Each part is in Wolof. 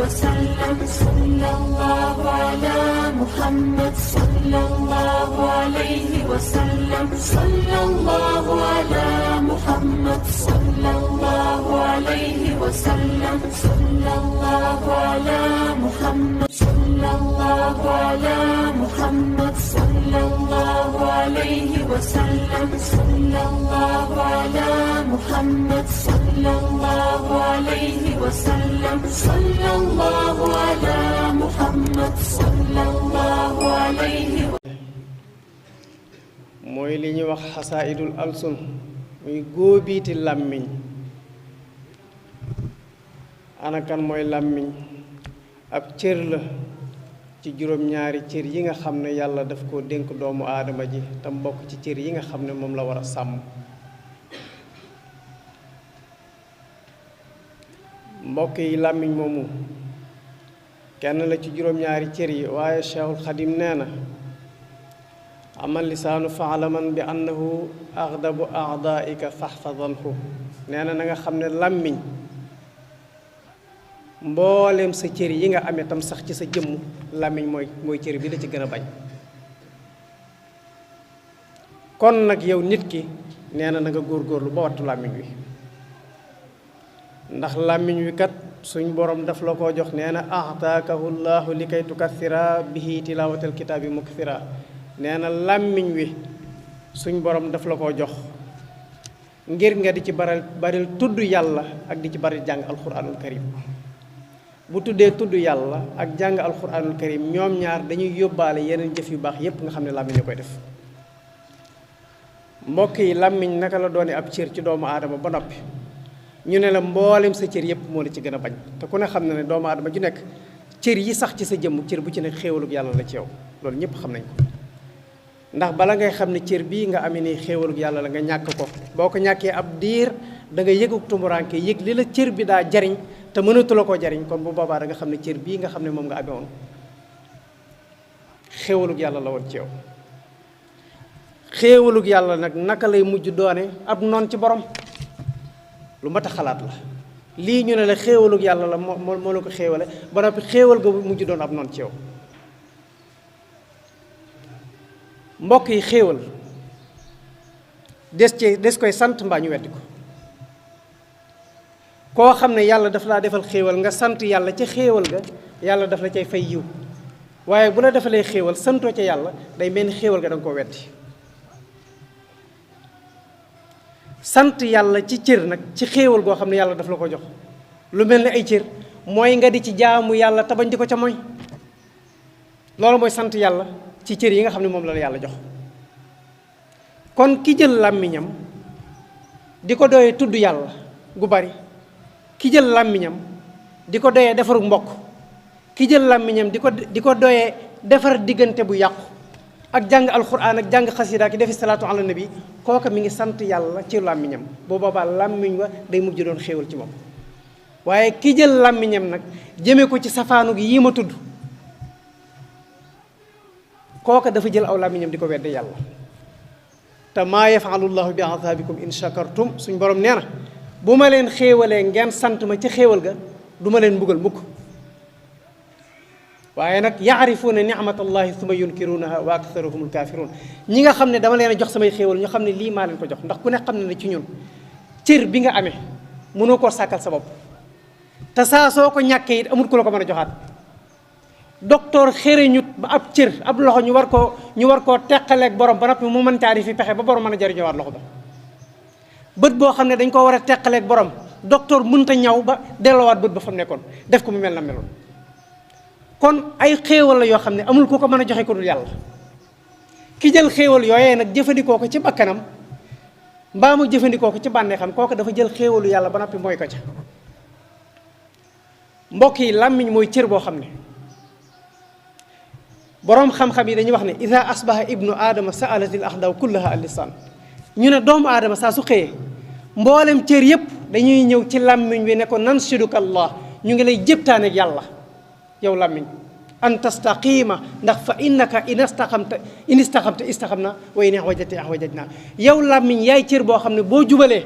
وسلم صلى الله على محمد صلى الله عليه وسلم صلى الله على محمد صلى الله عليه وسلم صلى الله على محمد صلى الله على محمد صلى الله عليه وسلم صلى الله على محمد صلى الله عليه وسلم صلى الله على محمد صلى الله عليه mooy li ñuy wax xasaidul alsun muy góobiiti làmmiñ. anakan mooy làmmiñ ab cër la ci juróom-ñaari cër yi nga xam ne yàlla daf ko dénk doomu aadama ji tam bokk ci cër yi nga xam ne moom la war a sàmm. mbokk yi làmmiñ moomu kenn la ci juróom-ñaari cër yi waaye Cheikhul Xadim nee na amal lisaanu faalaman bi annahu axdabu aadaika faxfadanhu nee na nga xam ne làmmiñ mboolem sa cër yi nga amee tam sax ci sa jëmm làmmiñ mooy cër bi la ci gën a bañ. kon nag yow nit ki nee na nga góorgóorlu ba wattu làmmiñ wi ndax làmmiñ wi kat suñ borom daf la koo jox nee na axtaakahu llaahu li kay tukathira bihi tilaawatal kitaabi mukthira nee na làmmiñ wi suñ borom daf la koo jox ngir nga di ci baril tudd yàlla ak di ci bari jàng alquranul karim. bu tuddee tudd yàlla ak jàng alquranul karim ñoom ñaar dañuy yóbbaale yeneen jëf yu baax yépp nga xam ne làmmiñ la koy def. mbokk yi làmmiñ naka la doone ab cër ci doomu aadama ba noppi ñu ne la mboolem sa cër yépp moo la ci gën a bañ te ku ne xam na ne doomu aadama ju nekk cër yi sax ci sa jëmm cër bu ci nekk xéewalug yàlla la ci yow loolu ñëpp xam nañ ko. ndax bala ngay xam ne cër bii nga amee nii xéewalug yàlla la nga ñàkk ko boo ko ñàkkee ab diir da nga yëgug tumuraanke yëg li la cër bi daa jariñ te mënatu la koo jariñ kon bu boobaa da nga xam ne cër bii nga xam ne moom nga amee woon xéewalug yàlla la woon ci yow. xéewalug yàlla nag naka lay mujj doone ab noon ci borom lu mat a xalaat la lii ñu ne la xéewalug yàlla la moo la ko xéewale ba noppi xéewal ga mujj doon ab noon ci yow. mbokk yi xéewal des koy sant mbaa ñu weddi ko. koo xam ne yàlla daf laa defal xéewal nga sant yàlla ca xéewal ga yàlla daf la cay fay yiw waaye bu la defalee xéewal santoo ca yàlla day mel ni xéewal ga da nga koo weddi. sant yàlla ci cër nag ci xéewal goo xam ne yàlla daf la ko jox lu mel ni ay cër mooy nga di ci jaamu yàlla te bañ di ko ca mooy loolu mooy sant yàlla ci cër yi nga xam ne moom la yàlla jox. kon ki jël làmmiñam di ko doyee tudd yàlla gu bari, ki jël làmmiñam di ko doyee defaru mbokk, ki jël làmmiñam di ko doyee defar diggante bu yàqu ak jàng alxuraan ak jàng xasida ki defi salaatu ala nabi, kooka mi ngi sant yàlla ci làmmiñam boo boobaa làmmiñ wa day mujj doon xéewal ci moom. waaye ki jël làmmiñam nag jëme ko ci safaanu gi yii ma tudd, kooka dafa jël aw làmmiñam di ko wedde yàlla. te maa yafalu llahu bi azabikum in shakartum, suñ borom nee na bu ma leen xéewalee ngeen sant ma ci xéewal ga du ma leen mbugal mukk. waaye nag yaarifuuna nicmatallahi summa yunkirunaha wa aktharuhumul kaafiruun, ñi nga xam ne dama leen a jox samay xéewal ñu xam ne lii maa leen ko jox. ndax ku ne xam ne ci ñun cër bi nga amee mënoo koo sàkkal sa bopp, te saa soo ko ñàkkee it amul ku la ko mën a joxaat. docteur xëreñut ba ab cër ab loxo ñu war koo teqaleeg borom ba noppi mu mën caari fi pexe ba borom mën a jariñoowaat loxo ba. bët boo xam ne dañ ko war a teqaleeg borom docteur mënta ñaw ba delloowaat bët ba fa mu nekkoon def ko mu mel na meloon. kon ay xéewal la yoo xam ne amul ku ko mën a joxe ko dul yàlla. ki jël xéewal yooyee nag jëfandikoo ko ci bakkanam mbaa mu jëfandikoo ko ci bànneexam, kooku dafa jël xéewalu yàlla ba noppi mooy ko ca. mbokk yi làmmiñ mooy cër boo xam ne boroom xam-xam yi dañuy wax ne ida asbaha ibnu aadama saalatil axdaw kullaha al lisaan, ñu ne doomu aadama saa su xëyee mboolem cër yépp dañuy ñëw ci làmmiñ wi ne ko nanshiduka allah, ñu ngi lay jëptaane ak yàlla yow làmmiñ an tastaqima, ndax fa innaka in istaxamta istaxamna wa in ihwajati ihwajajna. yow làmmiñ yaay cër boo xam ne boo jubalee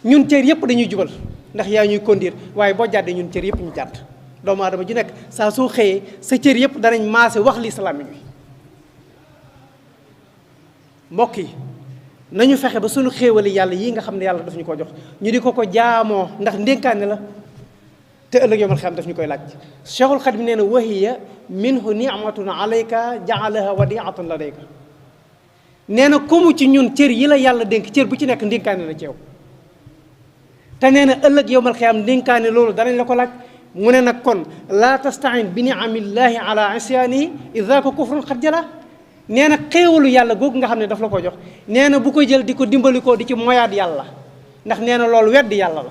ñun cër yépp dañuy jubal ndax yaa ñuy kondiir, waaye boo jàddee ñun cër yépp ñu jàdd. doomu aadama ju nekk saa soo xëyee sa cër yëpp danañ maase wax lii sa làmmiñ wi mbokk yi nañu fexe ba sunu xéewali yàlla yii nga xam ne yàlla daf ñu ko jox ñu di ko jaamoo ndax ndénkaane la te ëllëg yawmal xiyaam daf ñu koy laaj. Cheikhul Xadim nee na wahiya minhu ni'matun alayka jaalaha wadi'atan ladayka nee na comme ci ñun cër yi la yàlla dénk cër bu ci nekk ndénkaane la ci yow te nee na ëllëg yawmal xiyaam ndénkaane loolu danañ la ko laaj. mu ne nag kon laa tastain bi ni'amillahi ala isyaanihi idha ko kufrun xat jala nee na xéewalu yàlla googu nga xam ne daf la ko jox nee na bu ko jël di ko dimbalikoo di ci moyaat yàlla ndax nee na loolu weddi yàlla la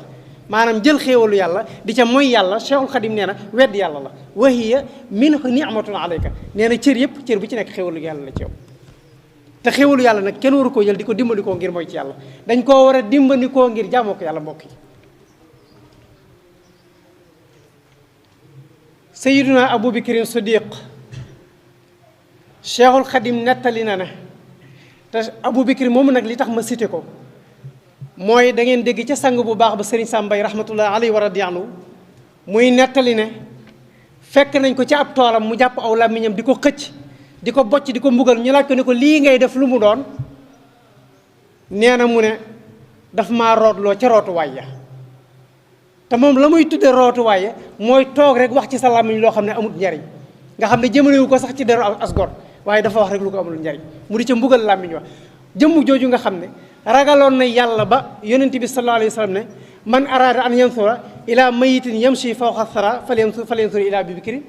maanaam jël xéewalu yàlla di ca moy yàlla Cheikhul Xadim nee na weddi yàlla la wahiya minhu ni'matun alayka nee na cër yëpp cër bu ci nekk xéewalu yàlla la ci yow te xéewalu yàlla nag kenn waru koo jël di ko dimbalikoo ngir mooy ci yàlla dañ koo war a dimbalikoo ngir jaamoo ko yàlla mbokk yi Sayyiduna Abu Bakrin Siddiq Cheikhul Xadim nettali na ne te Abu Bakri moomu nag li tax ma cité ko mooy da ngeen dégg ca sang bu baax ba Serigne Sambay rahmatullah alayhi wa radiyallahu muy nettali ne fekk nañ ko ci ab toolam mu jàpp aw làmmiñam di ko xëcc di ko bocc di ko mbugal ñu laaj ko ne ko lii ngay def lu mu doon nee na mu ne daf maa rootloo ca rootuwaay ya te moom la muy tudde rootuwaay ya mooy toog rek wax ci sa làmmiñ loo xam ne amul njariñ nga xam ne jëmalewu ko sax ci deru asgor waaye dafa wax rek lu ko amul njariñ mu di ca mbugal làmmiñ wax jëmm jooju nga xam ne ragaloon na yàlla ba yonent bi sallallahu alayhi wa sallam ne man araada an yansura ila mayitin yamshi fawqa thara falyansur ila Abi Bakrin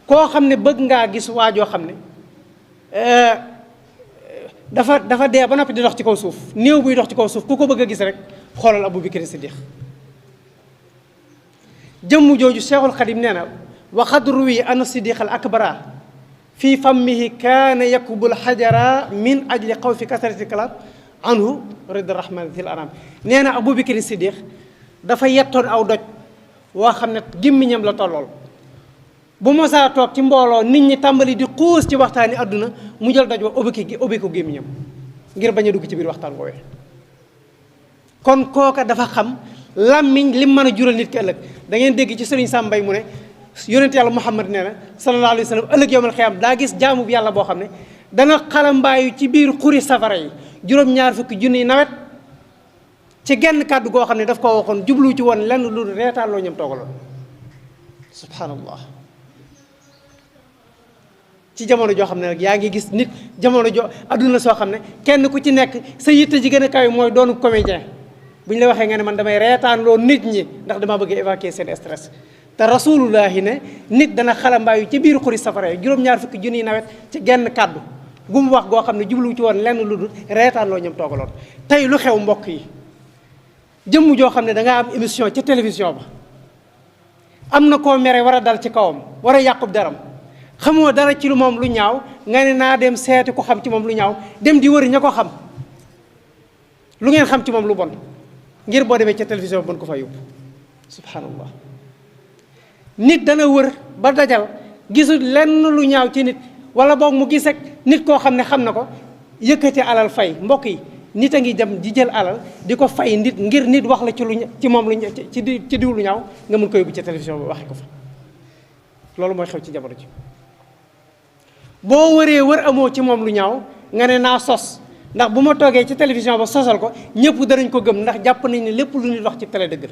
koo xam ne bëgg ngaa gis waajoo xam ne dafa dee ba noppi di dox ci kaw suuf néew buy dox ci kaw suuf ku ko bëgg a gis rek xoolal Abu Bakrin Siddiq jëmm jooju Cheikhul Xadim nee na wa qad ruwi anna Siddiq al akbara fii fammihi kaana yakubul xajara min ajli xawfi kasrati kalaam anhu rida rahman fil anam nee na Abu Bakrin Siddiq dafa yettoon aw doj woo xam ne gémmiñam la tollool bu mosaa toog ci mbooloo nit ñi tàmbali di xuus ci waxtaani àdduna mu jël doj wa ubbi ko gémmiñam ngir bañ a dugg ci biir waxtaan woowee kon kooka dafa xam làmmiñ lim mën a jural nit ki ëllëg da ngeen dégg ci sëriñ Sàmbay mu ne yonent yàlla Muhammad nee na sallallahu alayhi wa sallam ëllëg yawmal xiyaam daa gis jaamu bi yàlla boo xam ne dana xalambaayu ci biir xuri safara yi juróom-ñaar fukki junniy nawet ci genn kàddu goo xam ne daf ko waxoon jublu ci woon lenn lu reetaan loo ñam toogaloon subhanallah ci jamono joo xam ne nag yaa ngi gis nit jamono joo adduna soo xam ne kenn ku ci nekk sa yitte ji gën a kawe mooy doonu comédien bu ñu la waxee nga ne man damay reetaan loo nit ñi ndax dama bëgg évacuer seen stress te rasulullahi ne nit dana xalambaayu ci biir xuri safara yi juróom-ñaar fukki junniy nawet ci genn kàddu gu mu wax goo xam ne jublu ci woon lenn lu dul reetaan loo ñam toogaloon tey lu xew mbokk yi jëmm joo xam ne da nga am émission ci télévision ba am na koo mere war a dal ci kawam war a yàqub daram xamoo dara ci lu moom lu ñaaw nga ne naa dem seeti ko xam ci moom lu ñaaw dem di wëri ña ko xam lu ngeen xam ci moom lu bon ngir boo demee ca télévision ba mën ko fa yóbbu subhanallah nit dana wër ba dajal gisul lenn lu ñaaw ci nit wala boog mu gis ak nit koo xam ne xam na ko yëkkati alal fay mbokk yi nit a ngi dem di jël alal di ko fay nit ngir nit wax la ci moom lu ci diw lu ñaaw nga mën ko yóbbu ci télévision ba waxee ko fa loolu mooy xew ci jamono ji boo wëree wër amoo ci moom lu ñaaw nga ne naa sos ndax bu ma toogee ci télévision ba sosal ko ñëpp danañ ko gëm ndax jàpp nañ ne lépp lu ñuy wax ci télé dëgg la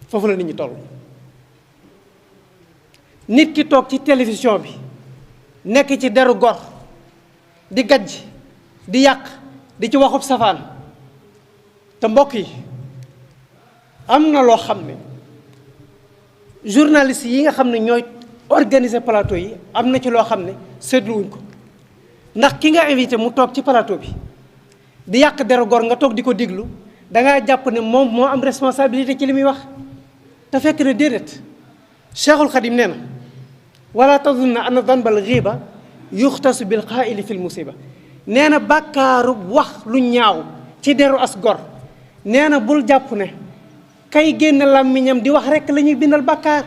foofu la nit ñi toll nit ki toog ci télévision bi nekk ci deru gor di gajj di yàq di ci waxub safaan te mbokk yi am na loo xam ne journaliste yi nga xam ne ñooy organiser plateau yi am na ci loo xam ne seetluwuñ ko ndax ki nga invité mu toog ci plateau bi di yàq deru gor nga toog di ko diglu dangaa jàpp ne moom moo am responsabilité ci li muy wax te fekk na déedéet Cheikhul Khadim nee na wala tazunna anna danbal ghiba yuxtasu bil qaa'ili fil musiba nee na bàkkaaru wax lu ñaaw ci deru as gor nee na bul jàpp ne kay génn làmmiñam di wax rekk la ñuy bindal bàkkaar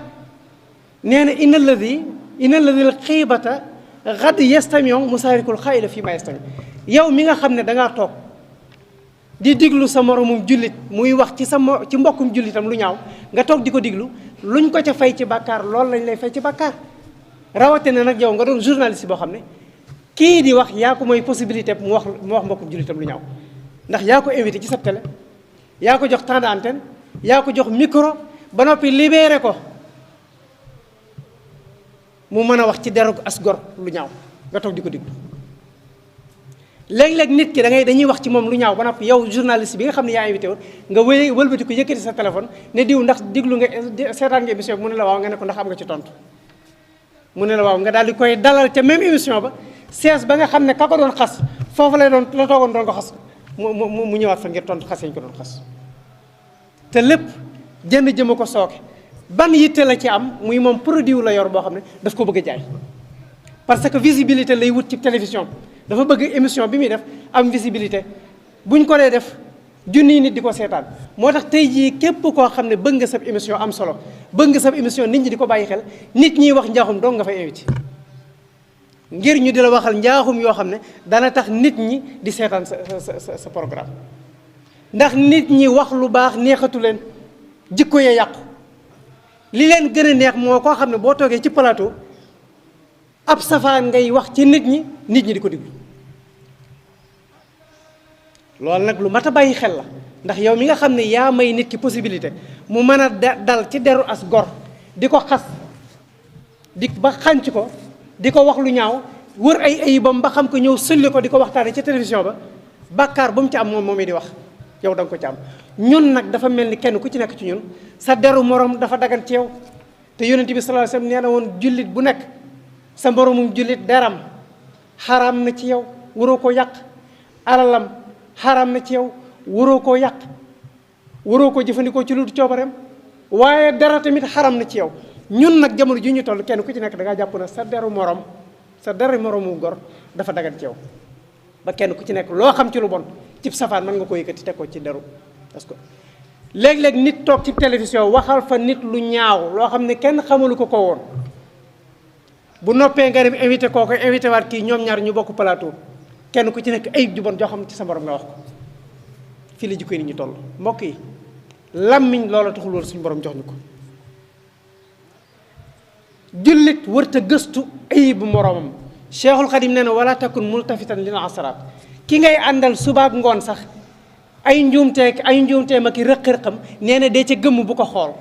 nee na inna alladi al xiibata xad yastamiu musaarikul xaayila fii ma yastami yow mi nga xam ne dangaa toog di diglu sa moromum jullit muy wax ci mbokkum jullitam lu ñaaw nga toog di ko diglu luñ ko ca fay ci bàkkaar loolu lañ lay fay ci bàkkaar rawatina nag yow nga doon journaliste boo xam ne kii di wax yaa ko mooy possibilité mu wax mbokku jullitam lu ñaaw ndax yaa ko invité ci sa télé yaa ko jox temps d'antenne yaa ko jox micro ba noppi libéré ko mu mën a wax ci deru as gor lu ñaaw nga toog di ko diglu léeg-léeg nit ki dañuy wax ci moom lu ñaaw ba noppi yow journaliste bi nga xam ne yaa invité woon nga wëlbati ko yëkkati sa téléphone ne diw ndax diglu nga seetaan nga émission bi mu ne la waaw nga ne ko ndax am nga ci tontu mu ne la waaw nga daal di koy dalal ca même émission ba sees ba nga xam ne ka ko doon xas foofu la toogoon doon ko xas mu ñëwaat fa ngir tontu xas yañ ko doon xas te lépp jënd jëma ko sooke ban yitte la ci am muy moom produit la yor boo xam ne daf ko bëgg a jaay parce que visibilité lay wut ci télévision dafa bëgg émission bi muy def am visibilité buñ ko dee def junniy nit di ko seetaan moo tax tey jii képp koo xam ne bëgg nga sab émission am solo bëgg nga sab émission nit ñi di ko bàyyi xel nit ñiy wax njaaxum dong nga fay invité ngir ñu di la waxal njaaxum yoo xam ne dana tax nit ñi di seetaan sa programme ndax nit ñi wax lu baax neexatu leen jikko ya yàqu li leen gën a neex moo koo xam ne boo toogee ci plateau ab safaan ngay wax ci nit ñi di ko diglu loolu nag lu mat a bàyyi xel la ndax yow mi nga xam ne yaa may nit ki possibilité mu mën a dal ci deru as gor di ko xas di ba xànc ko di ko wax lu ñaaw wër ay ayibam ba xam ko ñëw sulli ko di ko waxtaane ci télévision ba bàkkaar bu mu ci am moom moomee di wax yow da nga ko ci am ñun nag dafa mel ni kenn ku ci nekk ci ñun sa deru morom dafa dagan ci yow te yonent bi sallallahu alayhi wasallam nee na woon jullit bu nekk sa moromum jullit deram xaraam na ci yow waroo ko yàq alalam xaraam na ci yow waroo koo yàq waroo ko jëfandikoo ci lu du coobareem waaye dara tamit xaram na ci yow ñun nag jamono ji ñu toll kenn ku ci nekk da ngaa jàpp na sa deru moromu gor dafa dagan ci yow ba kenn ku ci nekk loo xam ci lu bon cib safaan mën nga ko yëkkati teg ko ci deru parce que léeg-léeg nit toog ci télévision waxal fa nit lu ñaaw loo xam ne kenn xamalu ko woon bu noppee nga dem invité kooku invité waat kii ñoom ñaar ñu bokk plateau kenn ku ci nekk ayib ju bon joo xam ci sa borom nga wax ko fii la jikko yi nit ñu toll mbokk yi làmmiñ loola taxul woon suñu borom jox ñu ko jullit wërta gëstu ayibu moroomam Cheikhul Xadim nee na wala takun multafitan lil asraat ki ngay àndal subaak ngoon sax ay njuumteem ak i rëq-rëqam nee na dee ca gëmm bu ko xool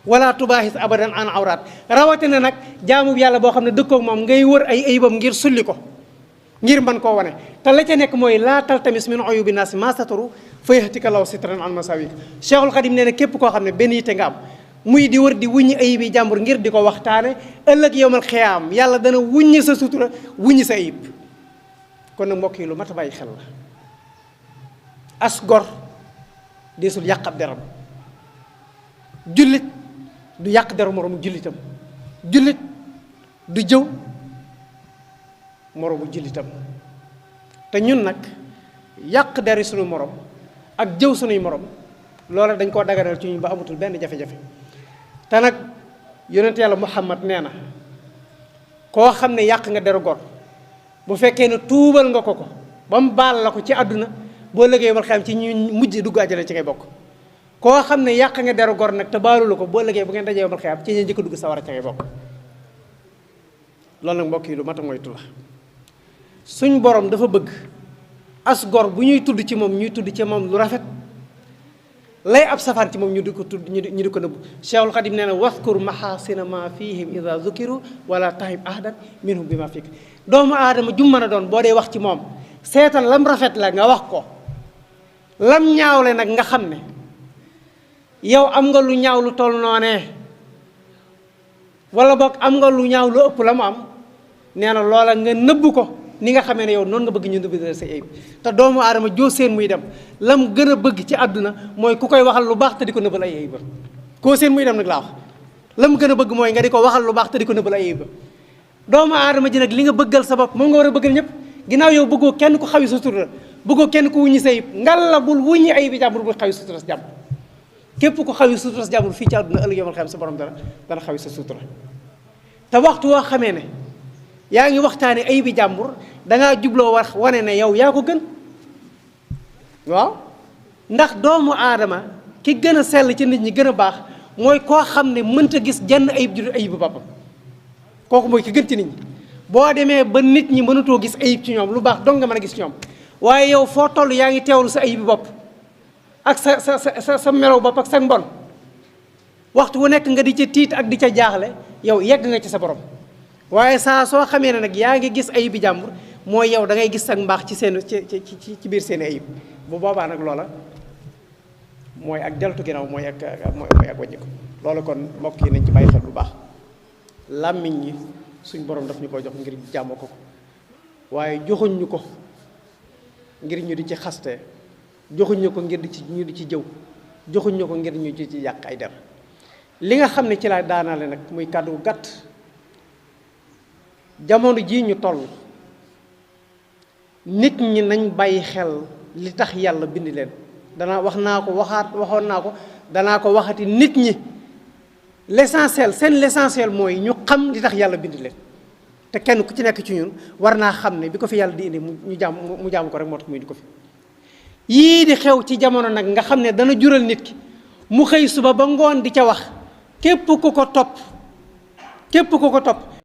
wala tubaahis abadan an awraat rawatina nag jaamu yàlla boo xam ne dëkkoog moom ngay wër ay ayibam ngir sulli ko ngir mën koo wane te la ca nekk mooy laa taltamis min uyubi naasi maa sataru fa yahtika law sitran an masawik Cheikhul Xadim nee na képp koo xam ne benn yitte nga am muy di wër di wuññi ayibi jàmbur ngir di ko waxtaane ëllëg yowmal xiyaam yàlla dana wuññi sa sutura wuññi sa ayib kon nag mbokk yi lu mat a bàyyi xel la as gor deesul yàq ab deram jullit du yàq deru moroomu jullitam jullit du jëw moroomu jullitam te ñun nag yàq deri suñu morom ak jëw suñuy morom loola dañ koo daganal ci ñu ba amatul benn jafe-jafe te nag yonent yàlla Muhammad nee na koo xam ne yàq nga deru gor bu fekkee ne tuubal nga ko ba mu baal la ko ci àdduna boo liggéey wal xam ci ñu mujj dugg àjjana ci ngay bokk koo xam ne yàq nga deru gor nag te baalu la ko boo liggéey bu ngeen dajee wal xam ci ñi njëkk a dugg sawara ci ngay bokk loolu nag mbokk yi lu mat a moytu la suñ borom dafa bëgg as gor bu ñuy tudd ci moom ñuy tudd ci moom lu rafet lay ab safaan ci moom ñu di ko tudd ñu di ko nëbbu Cheikhul Khadim nee na waskur mahasina ma fihim ida zukiru wala tahib ahadan minhum bi ma fik doomu aadama jum mën a doon boo dee wax ci moom seetal lam rafet la nga wax ko lam ñaawle nag nga xam ne yow am nga lu ñaaw lu toll noonee wala boog am nga lu ñaaw lu ëpp la mu am nee na loola nga nëbbu ko ni nga xamee ne yow noonu nga bëgg ñu nëbbu sa ayib te doomu aadama joo seen muy dem lam gën a bëgg ci àdduna mooy ku koy waxal lu baax te di ko nëbbal ay ayib koo seen muy dem nag laa wax lam gën a bëgg mooy nga di ko waxal lu baax te di ko nëbbal ay ayib doomu aadama ji nag li nga bëggal sa bopp moom nga war a bëggal ñëpp ginnaaw yow bëggoo kenn ku xawi sa sutura bëggoo kenn ku wuññi sa ayib ngal la bul wuññi ayib bi jàmbur bul xawi sutura sa jàmbur képp ku xawi sutura sa jàmbur fii ci àdduna ëllëg yomal xam sa borom dana xawi sa sutura te waxtu woo xamee ne yaa ngi waxtaane ayibi jàmbur dangaa jubloo wax wane ne yow yaa ko gën waaw ndax doomu aadama ki gën a sell ci nit ñi gën a baax mooy koo xam ne mënta gis jenn ayib ju dul ayibu boppam kooku mooy ki gën ci nit ñi. boo demee ba nit ñi mënatoo gis ayib ci ñoom lu baax dong nga mën a gis ci ñoom waaye yow foo toll yaa ngi teewlu sa ayibu bopp ak sa melow bopp ak sa mbon waxtu wu nekk nga di ca tiit ak di ca jaaxle yow yegg nga ci sa borom. waaye saa soo xamee ne nag yaa ngi gis ayibi jàmbur mooy yow da ngay gis ak mbaax ci seen ci biir seen ayib bu boobaa nag loola mooy ak deltu ginnaaw mooy ak wàññi ko. loolu kon mbokk yi nañ ci bàyyi xel bu baax làmmiñ ñi suñ borom daf ñu ko jox ngir jàmm ko waaye joxuñ ñu ko ngir ñu di ci xaste joxuñ ñu ko ngir ñu di ci jëw joxuñ ñu ko ngir ñu di ci yàq ay der. li nga xam ne ci laa daanaale nag muy kàddu gu gàtt jamono jii ñu toll nit ñi nañ bàyyi xel li tax yàlla bind leen waxoon naa ko danaa ko waxati nit ñi l'essentiel mooy ñu xam li tax yàlla bind leen te kenn ku ci nekk ci ñun war naa xam ne bi ko fi yàlla di indi mu jaam ko rek moo tax muy indi ko fi. yii di xew ci jamono nag nga xam ne dana jural nit ki mu xëy suba ba ngoon di ca wax képp ku ko topp